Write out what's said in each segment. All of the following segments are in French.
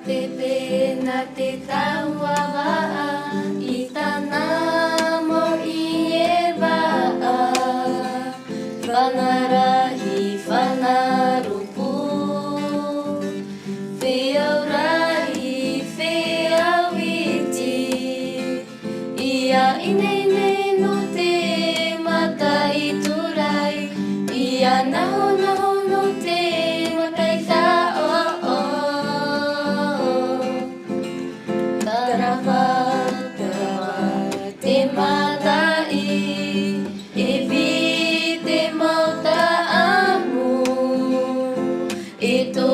Pepe na te tawa itana mo ieba Fanarahi fanarupu Feaurahi feawiti Ia inene no te mata iturai Ia naho naho no te matai tao Te matai evite mauta amu Ito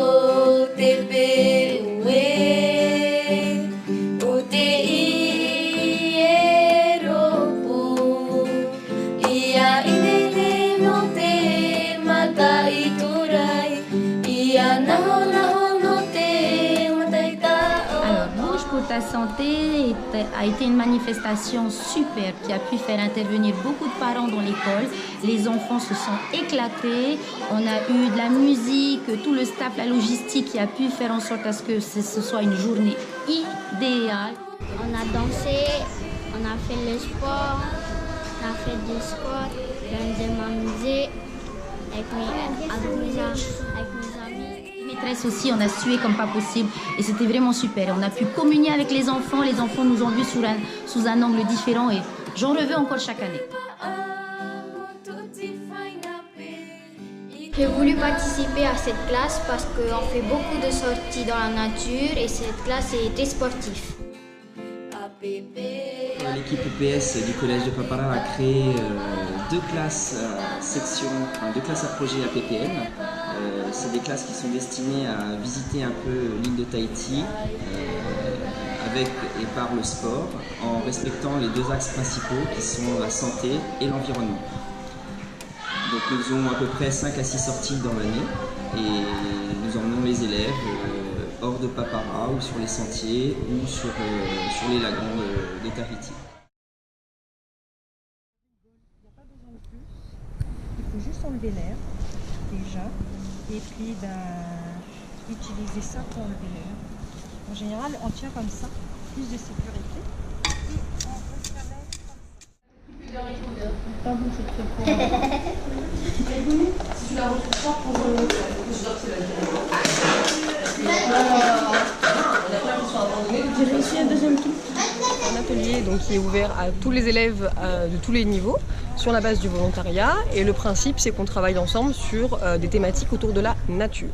te peue o te ieropu Ia inene no te matai turai Ia naho naho no te matai tao Alors, Bouge pour ta santé a été une manifestation super qui a pu faire intervenir beaucoup de parents dans l'école. Les enfants se sont éclatés. On a eu de la musique, tout le staff, la logistique qui a pu faire en sorte à ce que ce soit une journée idéale. On a dansé, on a fait le sport, on a fait du sport, on s'est amusé avec mes amis. Maîtresse aussi, on a sué comme pas possible et c'était vraiment super. On a pu communier avec les enfants nous ont vus sous un angle différent et j'en reveux encore chaque année. J'ai voulu participer à cette classe parce qu'on fait beaucoup de sorties dans la nature et cette classe est très sportive. L'équipe EPS du collège de Papara a créé deux classes deux classes à projet APPN. C'est des classes qui sont destinées à visiter un peu l'île de Tahiti avec et par le sport en respectant les deux axes principaux qui sont la santé et l'environnement. Donc nous faisons à peu près 5 à 6 sorties dans l'année et nous emmenons les élèves hors de Papara ou sur les sentiers ou sur les lagons de Tahiti. Il n'y a pas besoin de plus, il faut juste enlever l'air déjà et puis utiliser ça pour enlever l'air. En général on tient comme ça, plus de sécurité et on referme comme ça. Pas beaucoup de trucs pour Si tu la retrouves pas pour J'ai réussi un deuxième tour. Un atelier donc, qui est ouvert à tous les élèves de tous les niveaux sur la base du volontariat et le principe c'est qu'on travaille ensemble sur des thématiques autour de la nature.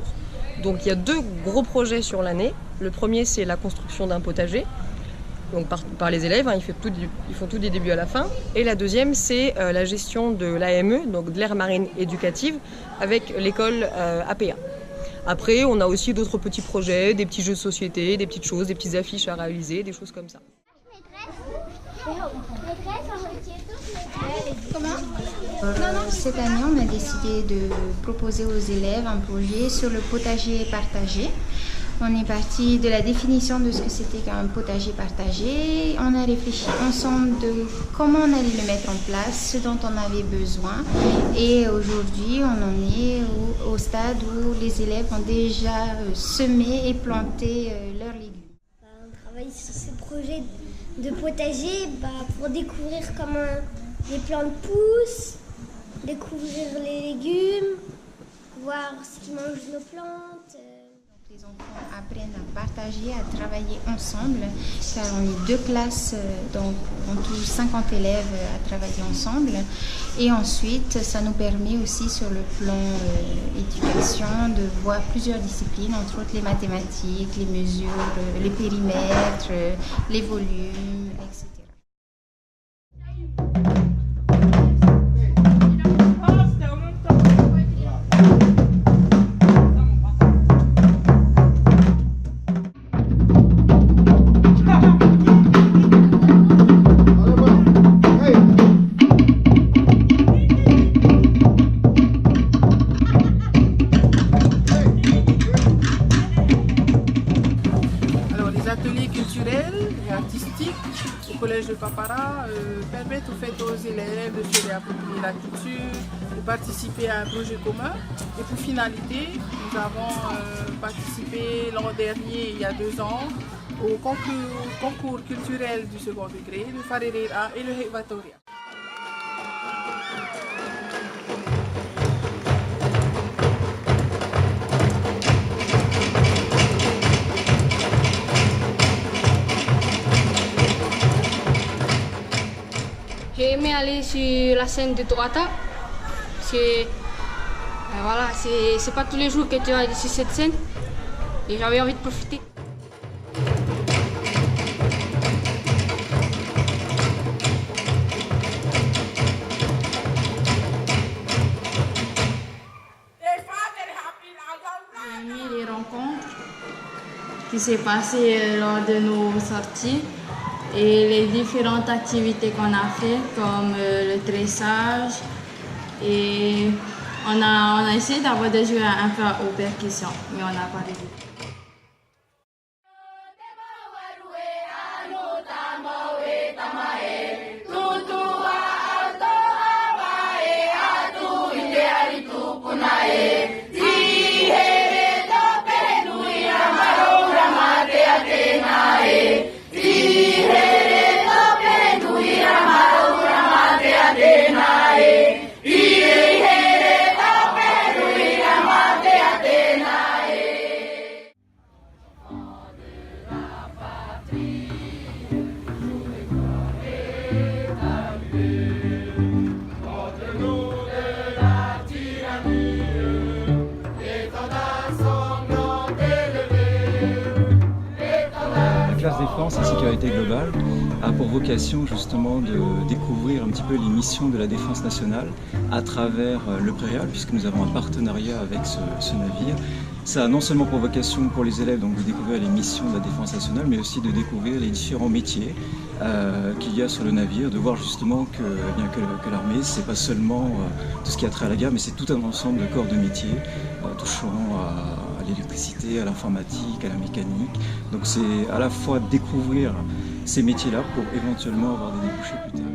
Donc il y a deux gros projets sur l'année. Le premier c'est la construction d'un potager donc par les élèves, ils font tout du début à la fin. Et la deuxième c'est la gestion de l'AME, donc de l'aire marine éducative avec l'école APA. Après, on a aussi d'autres petits projets, des petits jeux de société, des petites choses, des petites affiches à réaliser, des choses comme ça. Cette année, on a décidé de proposer aux élèves un projet sur le potager partagé. On est parti de la définition de ce que c'était qu'un potager partagé. On a réfléchi ensemble de comment on allait le mettre en place, ce dont on avait besoin. Et aujourd'hui, on en est au stade où les élèves ont déjà semé et planté leurs légumes. On travaille sur ce projet de potager pour découvrir comment les plantes poussent, découvrir les légumes, voir ce qui mangent nos plantes. Les enfants apprennent à partager, à travailler ensemble, car on est deux classes, donc on touche 50 élèves à travailler ensemble. Et ensuite, ça nous permet aussi sur le plan éducation de voir plusieurs disciplines, entre autres les mathématiques, les mesures, les périmètres, les volumes, etc. Les ateliers culturels et artistiques au collège de Papara permettent au fait aux élèves de se réapproprier la culture, de participer à un projet commun. Et pour finalité, nous avons participé l'an dernier, il y a 2 ans, au concours culturel du second degré, le Farerera et le Hevatoria. J'ai aimé aller sur la scène de Toata. Voilà, c'est pas tous les jours que tu vas sur cette scène. Et j'avais envie de profiter. J'ai aimé les rencontres qui s'est passées lors de nos sorties et les différentes activités qu'on a fait comme le tressage et on a essayé d'avoir de jouer un peu aux percussions mais on n'a pas réussi. La classe défense et sécurité globale a pour vocation justement de découvrir un petit peu les missions de la défense nationale à travers le Prairial, puisque nous avons un partenariat avec ce navire. Ça a non seulement pour vocation pour les élèves donc de découvrir les missions de la défense nationale, mais aussi de découvrir les différents métiers qu'il y a sur le navire, de voir justement que l'armée, c'est pas seulement tout ce qui a trait à la guerre, mais c'est tout un ensemble de corps de métiers touchant à l'électricité, à l'informatique, à la mécanique. Donc c'est à la fois découvrir ces métiers-là pour éventuellement avoir des débouchés plus tard.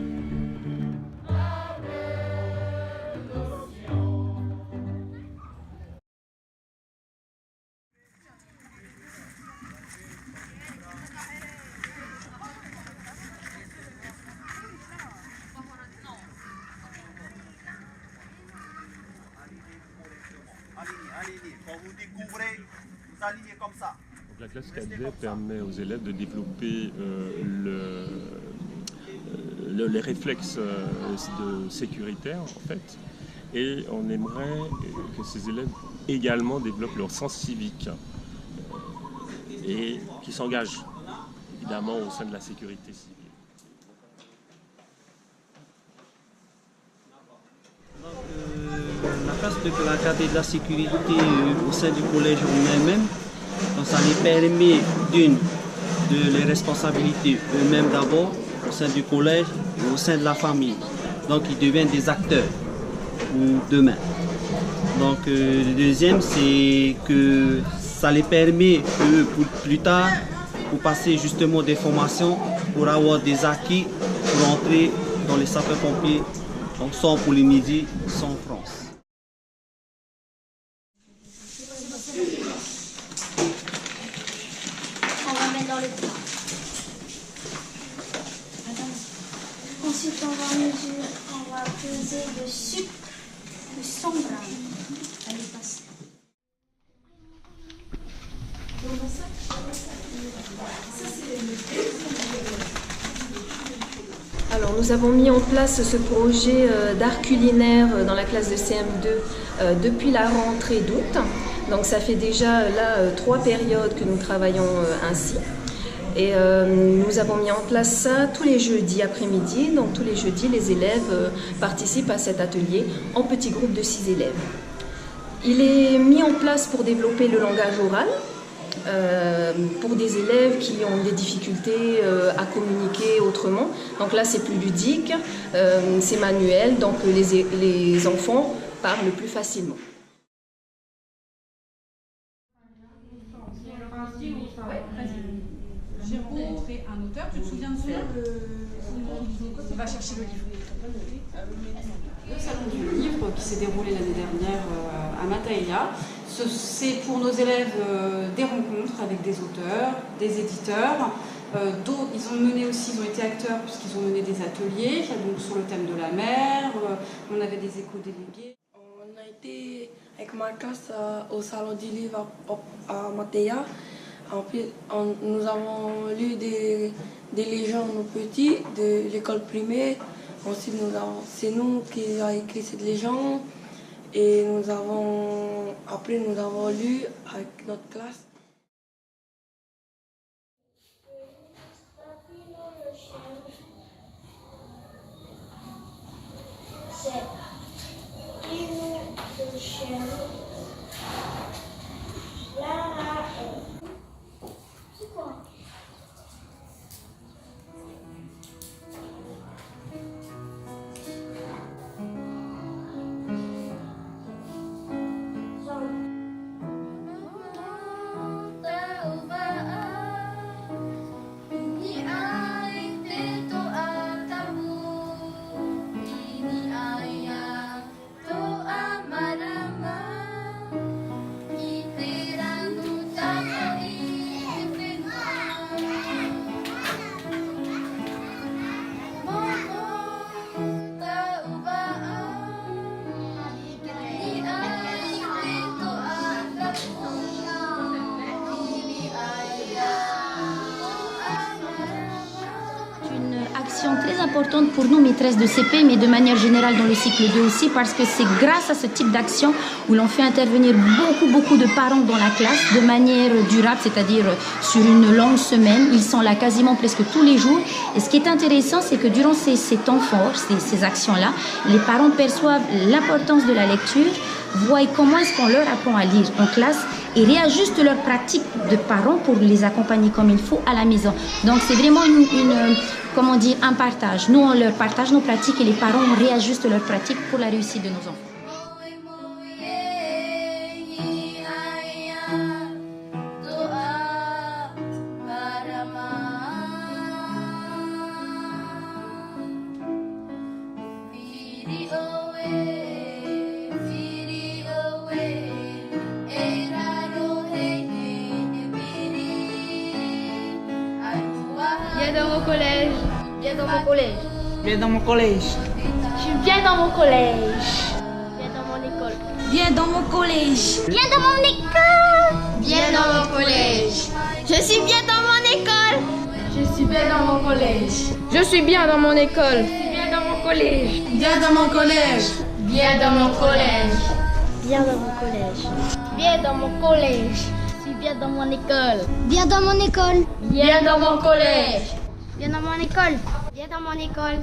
Quand vous découvrez, vous alignez comme ça. Donc la classe cadet permet aux élèves de développer les réflexes sécuritaires en fait. Et on aimerait que ces élèves également développent leur sens civique et qui s'engagent évidemment au sein de la sécurité civile. La place de la cadet de la sécurité au sein du collège en elle-même, ça les permet de les responsabilités eux-mêmes d'abord au sein du collège et au sein de la famille. Donc ils deviennent des acteurs pour demain. Donc le deuxième c'est que ça les permet eux pour plus tard pour passer justement des formations pour avoir des acquis pour entrer dans les sapeurs-pompiers, donc sans pour les midi, sans France. On va mettre dans le plat. Ensuite, on va peser le sucre de 100 grammes. Allez, passe. Alors nous avons mis en place ce projet d'art culinaire dans la classe de CM2 depuis la rentrée d'août. Donc ça fait déjà là 3 périodes que nous travaillons ainsi. Et nous avons mis en place ça tous les jeudis après-midi. Donc tous les jeudis, les élèves participent à cet atelier en petits groupes de 6 élèves. Il est mis en place pour développer le langage oral. Pour des élèves qui ont des difficultés à communiquer autrement. Donc là, c'est plus ludique, c'est manuel, donc les enfants parlent plus facilement. J'ai rencontré un auteur, tu te souviens de son nom? On va chercher le livre. Le salon du livre qui s'est déroulé l'année dernière à Mataïa, c'est pour nos élèves des rencontres avec des auteurs, des éditeurs. D'autres, ils ont été acteurs puisqu'ils ont mené des ateliers donc sur le thème de la mer. On avait des éco-délégués. On a été avec ma classe au salon du livre à Mataïa. Nous avons lu des légendes aux petits de l'école primaire. Ensuite, c'est nous qui avons écrit cette légende. Et après, nous avons lu avec notre classe. Très importante pour nous, maîtresses de CP, mais de manière générale dans le cycle 2 aussi, parce que c'est grâce à ce type d'action où l'on fait intervenir beaucoup de parents dans la classe de manière durable, c'est-à-dire sur une longue semaine. Ils sont là quasiment presque tous les jours. Et ce qui est intéressant, c'est que durant ces temps forts, ces actions-là, les parents perçoivent l'importance de la lecture, voient comment est-ce qu'on leur apprend à lire en classe et réajustent leur pratique de parents pour les accompagner comme il faut à la maison. Donc c'est vraiment un partage. Nous, on leur partage nos pratiques et les parents réajustent leurs pratiques pour la réussite de nos enfants. Viens dans mon collège. Viens dans mon collège. Viens dans mon collège. Je suis bien dans mon collège. Viens dans mon école. Viens dans mon collège. Viens dans mon école. Viens dans mon collège. Je suis bien dans mon école. Je suis bien dans mon collège. Je suis bien dans mon école. Je suis bien dans mon collège. Viens dans mon collège. Viens dans mon collège. Viens dans mon collège. Viens dans mon collège. Je suis bien dans mon école. Viens dans mon école. Viens dans mon collège. Viens dans mon école. Viens dans mon école.